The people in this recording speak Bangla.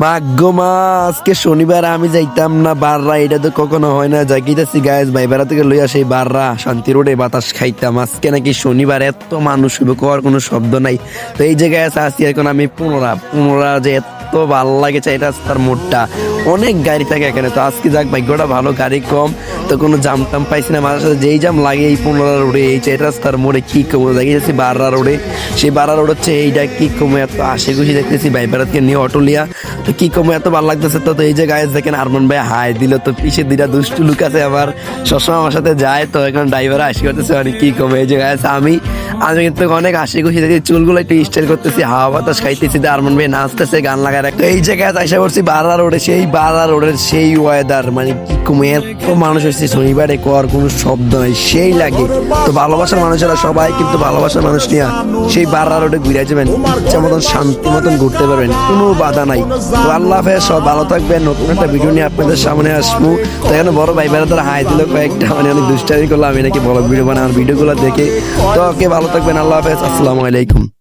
ভাগ্য মা, আজকে শনিবার আমি যাইতাম না বাররা, এটা তো কখনো হয় না। যাইতেছি গায়েস ভাই বেড়া থেকে লইয়া সেই বাররা শান্তি রোডে বাতাস খাইতাম। আজকে নাকি শনিবার, এত মানুষ হবে কর কোনো শব্দ নাই। তো এই জায়গায় আছি এখন আমি পুনরা যে এত ভাল লাগে চাই রাস্তার মোড়টা, অনেক গাড়ি থাকে এখানে। তো আজকে যাক ভাগ্যটা ভালো, গাড়ি কম, তো কোনো জাম টাম পাইছি না। মাঝে সাথে যেই জাম লাগে এই পুনরা রোডে, এই চাই রাস্তার মোড়ে কি কমো দেখেছি বাররা রোডে। সেই বাররা রোড হচ্ছে এইটা, কি কমো এত আশে খুশি দেখতেছি ভাই বেড়াতকে নিয়ে অটো লিয়া। তো কি কমো এত ভালো লাগতেছে। তো এই যে গায়ে দেখেন আরমান ভাই হাই দিল, তো পিছে দুইটা দুষ্টু লুক আছে আমার, সবসময় আমার সাথে যায়। তো এখন ড্রাইভার হাসি করতেছে, মানে কি কমে। এই যে গায়ে আমি কিন্তু অনেক হাসি খুশি দেখি, চুলগুলো একটু স্টাইল করতেছি, হাওয়া বাতাস খাইতেছি, তো আরমান ভাই নাচতেছে গান লাগায়। তো এই জায়গায় আশা করছি বাররা রোডে, সেই বাররা রোডের সেই ওয়েদার, মানে কি কমে এত মানুষ হচ্ছে শনিবারে কর কোনো শব্দ নাই, সেই লাগে। তো ভালোবাসার মানুষেরা সবাই কিন্তু ভালোবাসার মানুষ নিয়ে সেই বাররা রোডে ঘুরে যাবেন, ইচ্ছা মতন শান্তি মতন ঘুরতে পারবেন, কোনো বাধা নাই। তো আল্লাহ হাফেজ, সব ভালো থাকবেন। নতুন একটা ভিডিও নিয়ে আপনাদের সামনে আসবো। তো এখানে বড় ভাই বেড়া হাই দিল কয়েকটা, মানে অনেক দুষ্টামি করলো, আমি নাকি বড় ভিডিও বানাই আমার ভিডিওগুলো দেখে। তো ওকে, ভালো থাকবেন, আল্লাহ হাফেজ, আসসালামু আলাইকুম।